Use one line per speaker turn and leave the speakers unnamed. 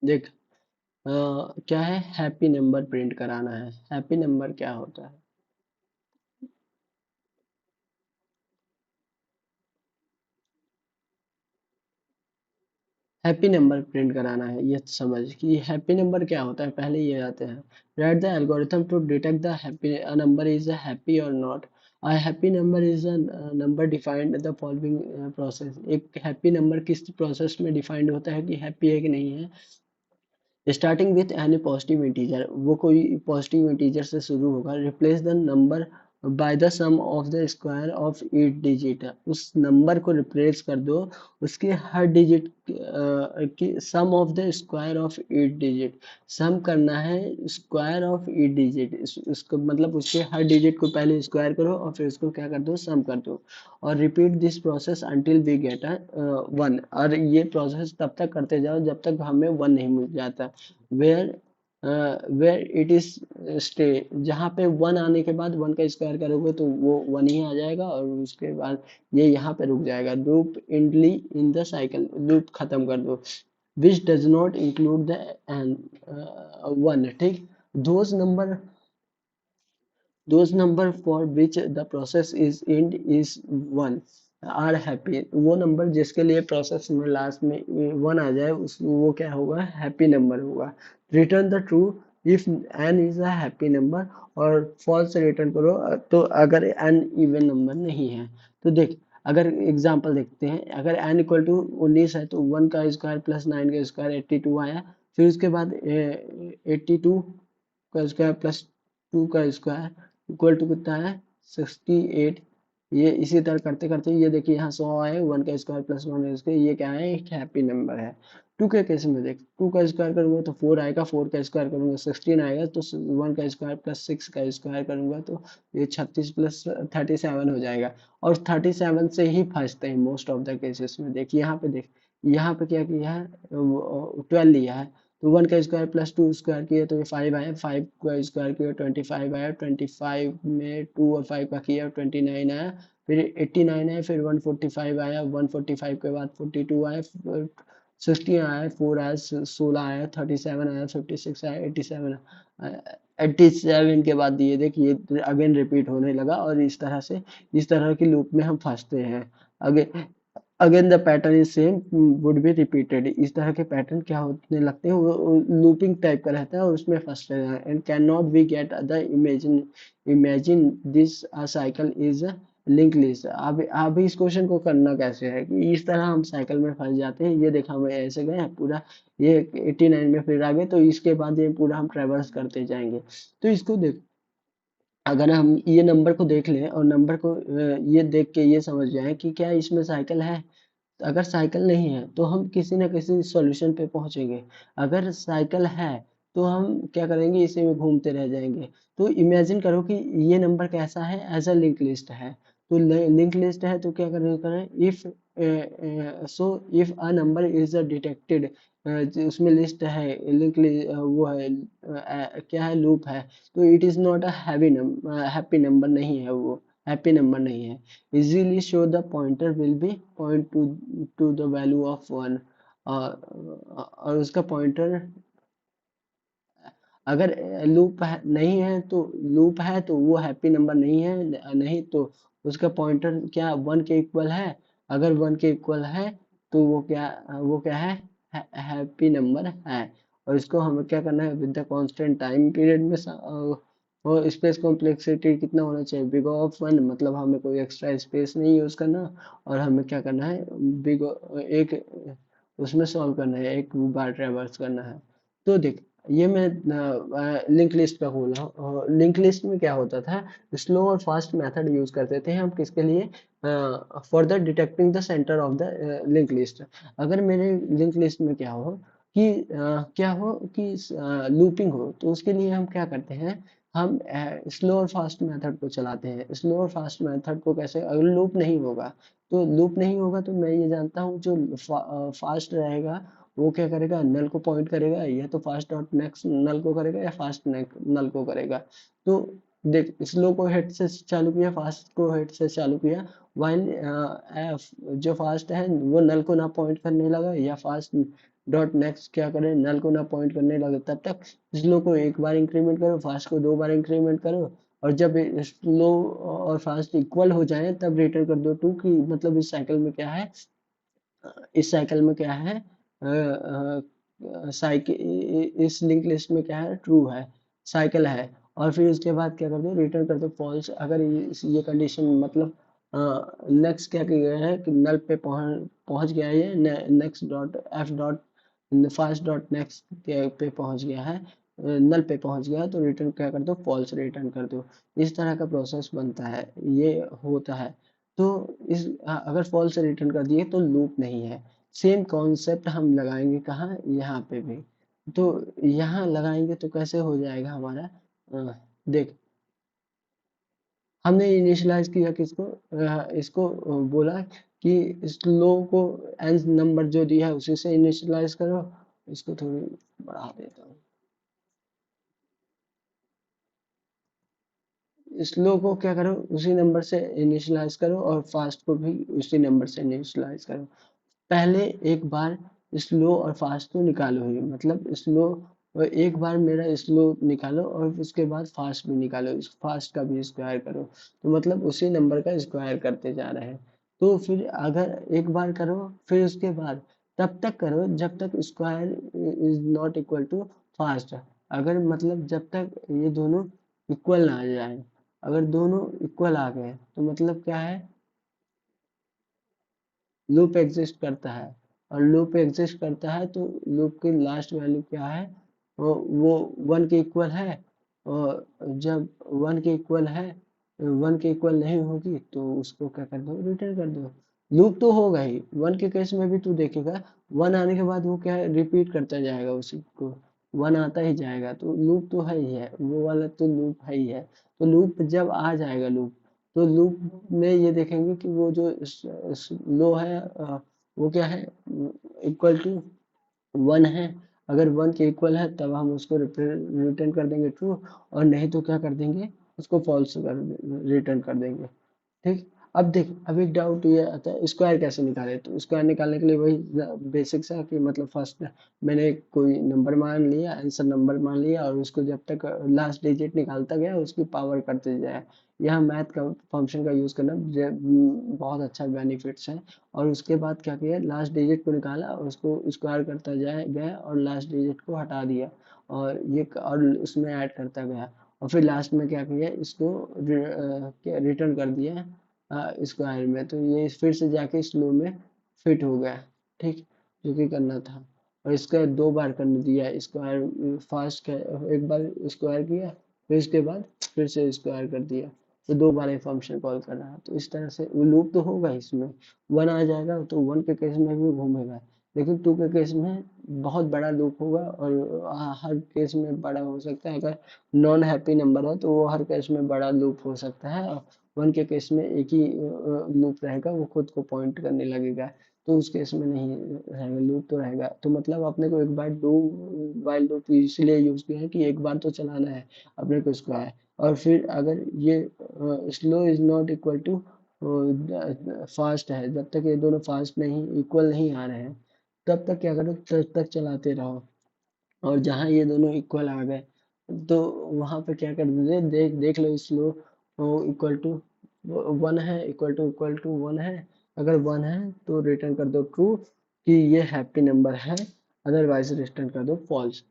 देख, क्या है, हैप्पी नंबर प्रिंट कराना है। हैप्पी नंबर क्या होता है? हैप्पी नंबर प्रिंट कराना है, ये समझ कि हैप्पी नंबर क्या होता है, पहले ये आते हैं। Write the algorithm to detect the happy number is a happy और not. A happy number is a number defined the following process. एक हैप्पी नंबर किस प्रोसेस में डिफाइंड होता है कि हैप्पी है कि नहीं है? Starting with any positive integer, वो कोई पॉजिटिव इंटीजर से शुरू होगा। Replace the number by the sum of the square of each digit, उस नंबर को रिप्लेस कर दो उसके हर डिजिट की sum of the square of each digit. Sum करना है स्क्वायर ऑफ ईच डिजिट, उसको मतलब उसके हर डिजिट को पहले स्क्वायर करो और फिर उसको क्या कर दो, सम कर दो। और repeat this process until we get a one. और ये प्रोसेस तब तक करते जाओ जब तक हमें वन नहीं मिल जाता। Where where it is stay, जहाँ पे वन आने के बाद वन का स्क्वायर करोगे तो वो वन ही आ जाएगा और उसके बाद ये यहाँ पे रुक जाएगा। Loop endlessly in the cycle, loop खत्म कर दो। Which does not include the n one, ठीक। Those number, those number for which the process is end is one are happy। वो नंबर जिसके लिए प्रोसेस में लास्ट में वन आ जाए उस वो क्या होगा, हैप्पी नंबर होगा। Return the true if n is a happy number, और फॉल्स रिटर्न करो तो अगर एन इवन नंबर नहीं है। तो देख, अगर एग्जांपल देखते हैं, अगर एन इक्वल टू 19 है तो 1 का स्क्वायर प्लस 9 का स्क्वायर 82 आया। फिर उसके बाद 82 का स्क्वायर प्लस 2 का स्क्वायर इक्वल टू कितना है, 68। ये इसी तरह करते करते ये देखिए यहाँ 100 आए, 1 का स्क्वायर प्लस 1 इसके, ये क्या है, एक हैप्पी नंबर है। 2 के केस में देख, 2 का स्क्वायर करूंगा तो 4 आएगा, 4 का स्क्वायर करूंगा 16 आएगा, तो 1 का स्क्वायर प्लस 6 का स्क्वायर करूंगा तो ये 36 प्लस 37 हो जाएगा। और 37 से ही फंसते हैं मोस्ट ऑफ द केसेस में। देख यहाँ पे, देख यहाँ पे क्या किया है, 12 लिया है। तो 1 का स्क्वायर प्लस 2 स्क्वायर किया तो ये 5 आया, 5 का स्क्वायर किया 25 आया, 25 में 2 और 5 का किया 29 आया। फिर 89 आया, फिर 145 आया, 145 के बाद 42 आया, 16 आया, 4 आया, 16 आया, 37 आया, 56 आया, 87 आया। 87 के बाद ये देखिए अगेन रिपीट होने लगा, और इस तरह से इस तरह की लूप में हम फंसते हैं। अगे again the pattern is same would be repeated, इस तरह के पैटर्न क्या होने लगते हैं, वो लूपिंग टाइप का रहता है और उसमें फंसते हैं। And can not be get the imagine, imagine this cycle is link list. अब इस क्वेश्चन को करना कैसे है कि इस तरह हम साइकिल में फंस जाते हैं। ये देखा, हम ऐसे गए पूरा, ये 89 में फिर आ गए, तो इसके बाद ये पूरा हम ट्रेवर्स करते जाएंगे। तो इसको देख, अगर हम ये नंबर को देख लें और नंबर को ये देख के ये समझ जाएं कि क्या इसमें साइकिल है। अगर साइकिल नहीं है तो हम किसी ना किसी सॉल्यूशन पे पहुंचेंगे। अगर साइकिल है तो हम क्या करेंगे, इसी में घूमते रह जाएंगे। तो इमेजिन करो कि ये नंबर कैसा है, एज अ लिंक लिस्ट है। तो लिंक लिस्ट है तो क्या करें, if so if a number is detected, उसमें लिस्ट है, लिंक वो है, क्या है, लूप है, तो it is not a happy number नहीं है वो, हैप्पी नंबर नहीं है। easily show the pointer will be point to the value of one। और उसका पॉइंटर, अगर लूप नहीं है तो, लूप है तो वो हैप्पी नंबर नहीं है, नहीं तो उसका पॉइंटर क्या वन के इक्वल है। अगर वन के इक्वल है तो वो क्या है, हैप्पी नंबर है। और इसको हमें क्या करना है, with the constant time period में और स्पेस कॉम्प्लेक्सिटी कितना होना चाहिए, बिग ऑफ वन, मतलब हमें कोई एक्स्ट्रा स्पेस नहीं यूज करना। और हमें क्या करना है, बिग एक उसमें सॉल्व करना है, एक बार ट्रेवर्स करना है। तो देख, ये मैं लिंक लिस्ट का खोला हूँ। लिंक लिस्ट में क्या होता था, स्लो और फास्ट मेथड यूज करते थे हम किसके लिए, for the detecting the centre of the link list. अगर मेरे लिंक लिस्ट में क्या हो कि क्या हो कि लूपिंग हो, तो उसके लिए हम क्या करते हैं, हम स्लो और फास्ट मेथड को चलाते हैं। स्लो और फास्ट मेथड को कैसे, अगर लूप नहीं होगा, तो लूप नहीं होगा तो मैं ये जानता हूँ जो फास्ट रहेगा वो क्या करेगा, नल को पॉइंट करेगा, या तो फास्ट डॉट नेक्स्ट नल को करेगा या फास्ट नल को करेगा। तो देख स्लो को हेड से चालू किया, फास्ट को हेड से चालू किया, वाइल जो फास्ट है वो नल को ना पॉइंट करने लगा, या फास्ट डॉट नेक्स्ट क्या करे, नल को ना पॉइंट करने लगे, तब तक स्लो को एक बार इंक्रीमेंट करो, फास्ट को दो बार इंक्रीमेंट करो, और जब स्लो और फास्ट इक्वल हो जाए तब रिटर्न कर दो टू की। मतलब इस साइकिल में क्या है, इस साइकिल में क्या है, साइकिल इस लिंक लिस्ट में क्या है, ट्रू है, साइकिल है। और फिर उसके बाद क्या कर दो, रिटर्न कर दो फॉल्स। अगर ये कंडीशन मतलब नेक्स्ट क्या किया गया है कि नल पे पहुंच पहुंच गया है, ये next dot F dot fast dot next पे पहुंच गया है, नल पे पहुंच गया है, तो रिटर्न क्या कर दो, फॉल्स रिटर्न कर दो। इस तरह का प्रोसेस बनता है, ये होता है। तो अगर फॉल्स रिटर्न कर दिए तो लूप नहीं है। सेम कॉन्सेप्ट हम लगाएंगे कहाँ, यहाँ पे भी। तो यहाँ लगाएंगे तो कैसे हो जाएगा हमारा, देख हमने इनिशियलाइज किया किसको, इसको बोला कि स्लो को एन नंबर जो दिया है उसी से इनिशियलाइज करो। इसको थोड़ी बढ़ा देता हूँ। स्लो को क्या करो, उसी नंबर से इनिशियलाइज करो, और फास्ट को भी उसी नंबर से इनिशियलाइज करो। पहले एक बार स्लो और फास्ट को निकालो ही, मतलब स्लो एक बार मेरा स्लो निकालो और उसके बाद फास्ट भी निकालो, इस फास्ट का भी स्क्वायर करो, तो मतलब उसी नंबर का स्क्वायर करते जा रहे हैं। तो फिर अगर एक बार करो, फिर उसके बाद तब तक करो जब तक square is not equal to fast. अगर मतलब जब तक ये दोनों इक्वल ना आ जाए, अगर दोनों इक्वल आ गए तो मतलब क्या है, लूप एग्जिस्ट करता है। और लूप एग्जिस्ट करता है तो लूप की लास्ट वैल्यू क्या है, वो वन के इक्वल है। और जब वन के इक्वल है, वन के इक्वल नहीं होगी तो उसको क्या कर दो, रिटर्न कर दो। लूप तो होगा ही, वन के केस में भी तू देखेगा, वन आने के बाद वो क्या है, रिपीट करता जाएगा उसी को, वन आता ही जाएगा, तो लूप तो है ही है, वो वाला तो लूप है ही है। तो लूप जब आ जाएगा लूप, तो लूप में ये देखेंगे कि वो जो लो है, वो क्या है, इक्वल टू वन है। अगर वन के इक्वल है तब हम उसको रिटर्न कर देंगे ट्रू, और नहीं तो क्या कर देंगे, उसको फॉल्स कर रिटर्न कर देंगे। ठीक। अब देख, अब एक डाउट ये आता है, स्क्वायर कैसे निकाले, तो स्क्वायर निकालने के लिए वही बेसिक सा कि मतलब फर्स्ट मैंने कोई नंबर मान लिया, आंसर नंबर मान लिया, और उसको जब तक लास्ट डिजिट निकालता गया उसकी पावर करते जाए। यहाँ मैथ का फंक्शन का यूज़ करना बहुत अच्छा बेनिफिट्स है। और उसके बाद क्या किया, लास्ट डिजिट को निकाला और उसको स्क्वायर करता जाए गया, और लास्ट डिजिट को हटा दिया, और ये और उसमें ऐड करता गया, और फिर लास्ट में क्या किया, इसको रिटर्न कर दिया स्क्वायर में, तो ये फिर से जाके स्लो में फिट हो गया। ठीक, जो कि करना था। और इसका दो बार करने दिया स्क्वायर, फास्ट एक बार स्क्वायर किया, फिर इसके बाद फिर से स्क्वायर कर दिया, तो दो बार ये फंक्शन कॉल कर रहा है। तो इस तरह से वो लूप तो होगा इसमें, वन आ जाएगा तो वन के केस में भी घूमेगा, लेकिन टू के केस में बहुत बड़ा लूप होगा, और हर केस में बड़ा हो सकता है। अगर नॉन हैप्पी नंबर है तो वो हर केस में बड़ा लूप हो सकता है, और वन के केस में एक ही लूप रहेगा, वो खुद को पॉइंट करने लगेगा, तो उस केस में नहीं रहेगा, लूप तो रहेगा। तो मतलब अपने को एक बार डू वाइल लूप इसलिए यूज किया है कि एक बार तो चलाना है अपने को स्क्वायर, और फिर अगर ये slow is not equal to fast है, जब तक ये दोनों फास्ट नहीं इक्वल नहीं आ रहे हैं तब तक क्या करो, तब तक चलाते रहो। और जहाँ ये दोनों इक्वल आ गए तो वहाँ पे क्या कर दीजिए, देख देख लो, स्लो इक्वल टू वन है, इक्वल टू वन है। अगर वन है तो रिटर्न कर दो ट्रू कि ये हैप्पी नंबर है, अदरवाइज रिटर्न कर दो फॉल्स।